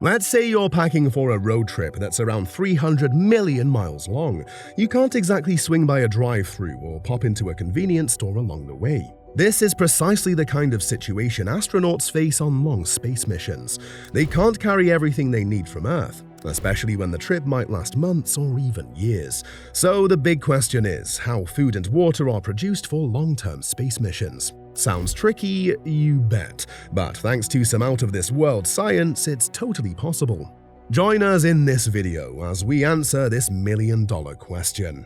Let's say you're packing for a road trip that's around 300 million miles long. You can't exactly swing by a drive-thru or pop into a convenience store along the way. This is precisely the kind of situation astronauts face on long space missions. They can't carry everything they need from Earth, especially when the trip might last months or even years. So the big question is how food and water are produced for long-term space missions. Sounds tricky, you bet, but thanks to some out-of-this-world science, it's totally possible. Join us in this video as we answer this million-dollar question.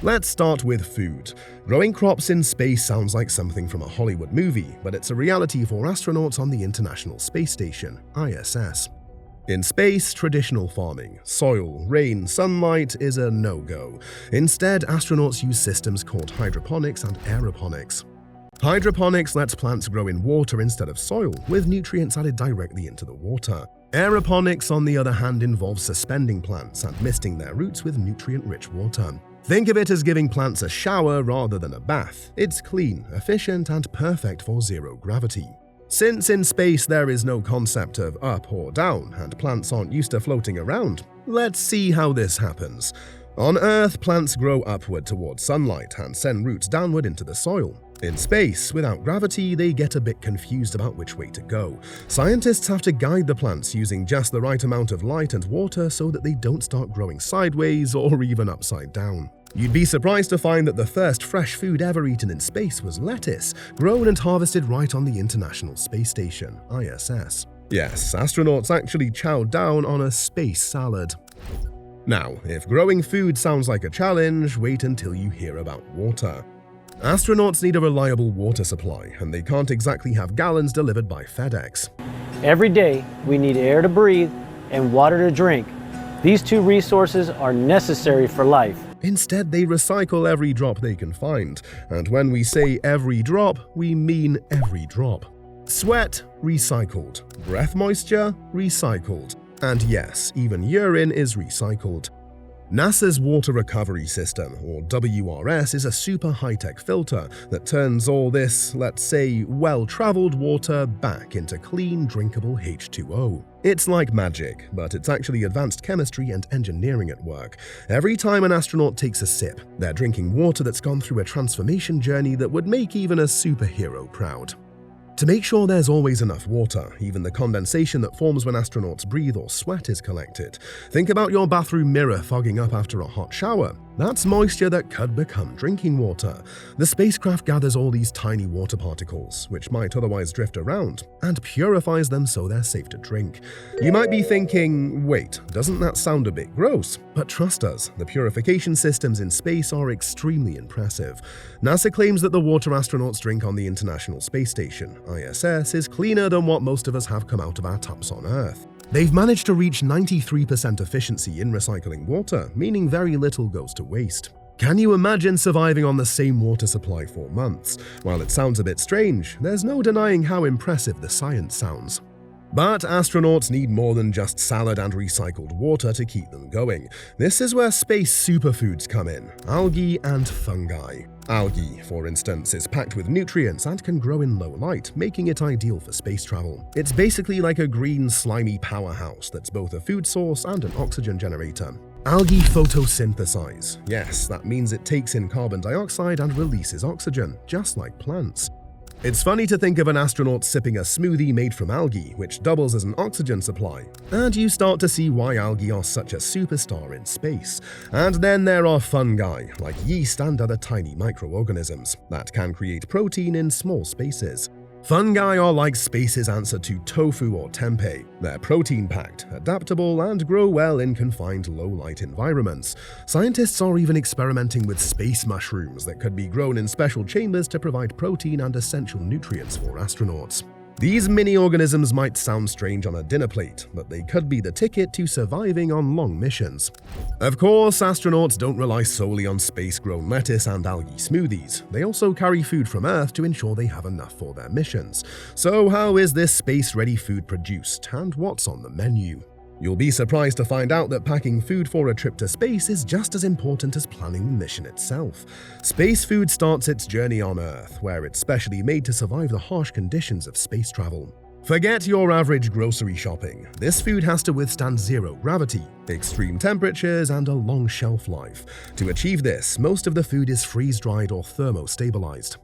Let's start with food. Growing crops in space sounds like something from a Hollywood movie, but it's a reality for astronauts on the International Space Station, ISS. In space, traditional farming, soil, rain, sunlight is a no-go. Instead, astronauts use systems called hydroponics and aeroponics. Hydroponics lets plants grow in water instead of soil, with nutrients added directly into the water. Aeroponics, on the other hand, involves suspending plants and misting their roots with nutrient-rich water. Think of it as giving plants a shower rather than a bath. It's clean, efficient, and perfect for zero gravity. Since in space there is no concept of up or down, and plants aren't used to floating around, let's see how this happens. On Earth, plants grow upward towards sunlight and send roots downward into the soil. In space, without gravity, they get a bit confused about which way to go. Scientists have to guide the plants using just the right amount of light and water so that they don't start growing sideways or even upside down. You'd be surprised to find that the first fresh food ever eaten in space was lettuce, grown and harvested right on the International Space Station, ISS. Yes, astronauts actually chowed down on a space salad. Now, if growing food sounds like a challenge, wait until you hear about water. Astronauts need a reliable water supply, and they can't exactly have gallons delivered by FedEx. Every day, we need air to breathe and water to drink. These two resources are necessary for life. Instead, they recycle every drop they can find, and when we say every drop, we mean every drop. Sweat, recycled. Breath moisture, recycled. And yes, even urine is recycled. NASA's Water Recovery System, or WRS, is a super high-tech filter that turns all this, let's say, well-traveled water back into clean, drinkable H2O. It's like magic, but it's actually advanced chemistry and engineering at work. Every time an astronaut takes a sip, they're drinking water that's gone through a transformation journey that would make even a superhero proud. To make sure there's always enough water, even the condensation that forms when astronauts breathe or sweat is collected. Think about your bathroom mirror fogging up after a hot shower. That's moisture that could become drinking water. The spacecraft gathers all these tiny water particles, which might otherwise drift around, and purifies them so they're safe to drink. You might be thinking, wait, doesn't that sound a bit gross? But trust us, the purification systems in space are extremely impressive. NASA claims that the water astronauts drink on the International Space Station, ISS, is cleaner than what most of us have come out of our taps on Earth. They've managed to reach 93% efficiency in recycling water, meaning very little goes to waste. Can you imagine surviving on the same water supply for months? While it sounds a bit strange, there's no denying how impressive the science sounds. But astronauts need more than just salad and recycled water to keep them going. This is where space superfoods come in, algae and fungi. Algae, for instance, is packed with nutrients and can grow in low light, making it ideal for space travel. It's basically like a green, slimy powerhouse that's both a food source and an oxygen generator. Algae photosynthesize. Yes, that means it takes in carbon dioxide and releases oxygen, just like plants. It's funny to think of an astronaut sipping a smoothie made from algae, which doubles as an oxygen supply. And you start to see why algae are such a superstar in space. And then there are fungi, like yeast and other tiny microorganisms, that can create protein in small spaces. Fungi are like space's answer to tofu or tempeh. They're protein-packed, adaptable, and grow well in confined low-light environments. Scientists are even experimenting with space mushrooms that could be grown in special chambers to provide protein and essential nutrients for astronauts. These mini-organisms might sound strange on a dinner plate, but they could be the ticket to surviving on long missions. Of course, astronauts don't rely solely on space-grown lettuce and algae smoothies. They also carry food from Earth to ensure they have enough for their missions. So how is this space-ready food produced, and what's on the menu? You'll be surprised to find out that packing food for a trip to space is just as important as planning the mission itself. Space food starts its journey on Earth, where it's specially made to survive the harsh conditions of space travel. Forget your average grocery shopping. This food has to withstand zero gravity, extreme temperatures, and a long shelf life. To achieve this, most of the food is freeze-dried or thermostabilized.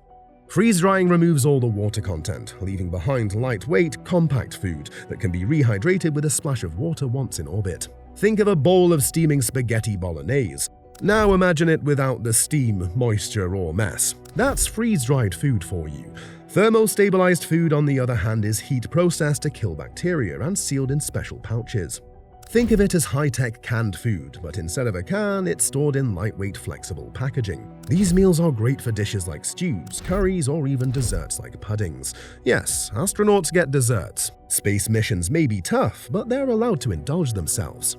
Freeze-drying removes all the water content, leaving behind lightweight, compact food that can be rehydrated with a splash of water once in orbit. Think of a bowl of steaming spaghetti bolognese. Now imagine it without the steam, moisture, or mess. That's freeze-dried food for you. Thermostabilized food, on the other hand, is heat-processed to kill bacteria and sealed in special pouches. Think of it as high-tech canned food, but instead of a can, it's stored in lightweight, flexible packaging. These meals are great for dishes like stews, curries, or even desserts like puddings. Yes, astronauts get desserts. Space missions may be tough, but they're allowed to indulge themselves.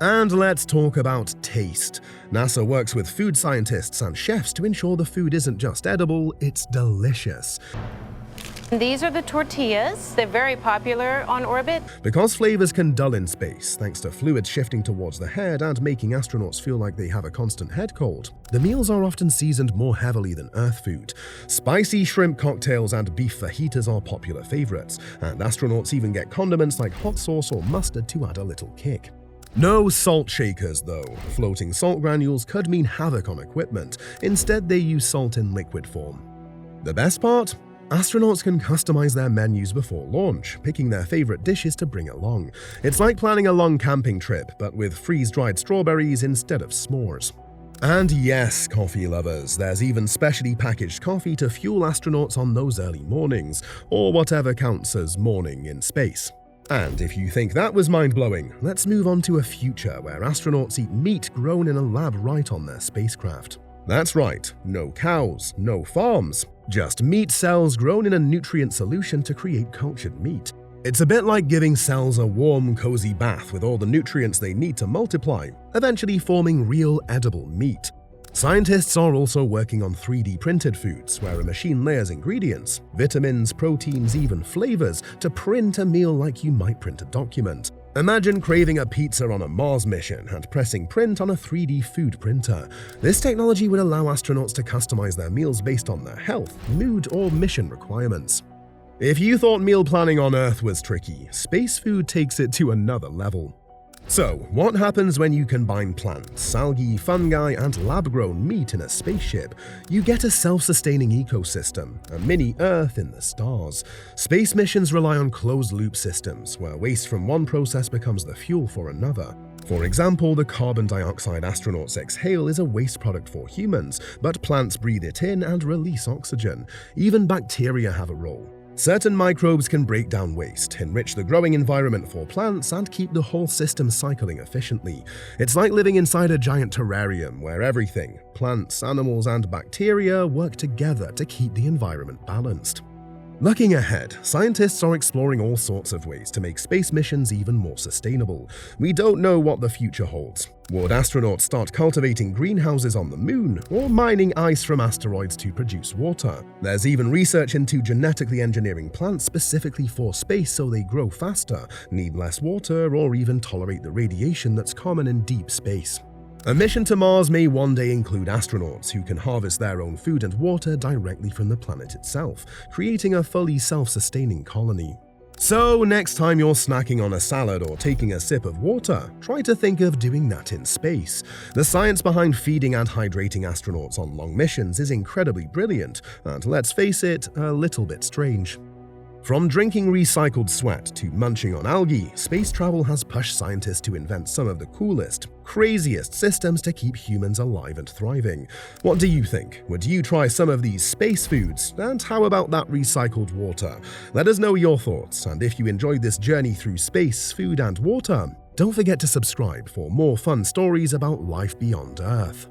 And let's talk about taste. NASA works with food scientists and chefs to ensure the food isn't just edible, it's delicious. These are the tortillas. They're very popular on orbit. Because flavors can dull in space, thanks to fluids shifting towards the head and making astronauts feel like they have a constant head cold, the meals are often seasoned more heavily than Earth food. Spicy shrimp cocktails and beef fajitas are popular favorites, and astronauts even get condiments like hot sauce or mustard to add a little kick. No salt shakers, though. Floating salt granules could mean havoc on equipment. Instead, they use salt in liquid form. The best part? Astronauts can customize their menus before launch, picking their favorite dishes to bring along. It's like planning a long camping trip, but with freeze-dried strawberries instead of s'mores. And yes, coffee lovers, there's even specially packaged coffee to fuel astronauts on those early mornings, or whatever counts as morning in space. And if you think that was mind-blowing, let's move on to a future where astronauts eat meat grown in a lab right on their spacecraft. That's right, no cows, no farms, just meat cells grown in a nutrient solution to create cultured meat. It's a bit like giving cells a warm, cozy bath with all the nutrients they need to multiply, eventually forming real edible meat. Scientists are also working on 3D printed foods, where a machine layers ingredients, vitamins, proteins, even flavors, to print a meal like you might print a document. Imagine craving a pizza on a Mars mission and pressing print on a 3D food printer. This technology would allow astronauts to customize their meals based on their health, mood, or mission requirements. If you thought meal planning on Earth was tricky, space food takes it to another level. So, what happens when you combine plants, algae, fungi, and lab-grown meat in a spaceship? You get a self-sustaining ecosystem, a mini Earth in the stars. Space missions rely on closed-loop systems, where waste from one process becomes the fuel for another. For example, the carbon dioxide astronauts exhale is a waste product for humans, but plants breathe it in and release oxygen. Even bacteria have a role. Certain microbes can break down waste, enrich the growing environment for plants, and keep the whole system cycling efficiently. It's like living inside a giant terrarium where everything, plants, animals, and bacteria, work together to keep the environment balanced. Looking ahead, scientists are exploring all sorts of ways to make space missions even more sustainable. We don't know what the future holds. Would astronauts start cultivating greenhouses on the moon, or mining ice from asteroids to produce water? There's even research into genetically engineering plants specifically for space so they grow faster, need less water, or even tolerate the radiation that's common in deep space. A mission to Mars may one day include astronauts who can harvest their own food and water directly from the planet itself, creating a fully self-sustaining colony. So, next time you're snacking on a salad or taking a sip of water, try to think of doing that in space. The science behind feeding and hydrating astronauts on long missions is incredibly brilliant, and let's face it, a little bit strange. From drinking recycled sweat to munching on algae, space travel has pushed scientists to invent some of the coolest, craziest systems to keep humans alive and thriving. What do you think? Would you try some of these space foods? And how about that recycled water? Let us know your thoughts, and if you enjoyed this journey through space, food, and water, don't forget to subscribe for more fun stories about life beyond Earth.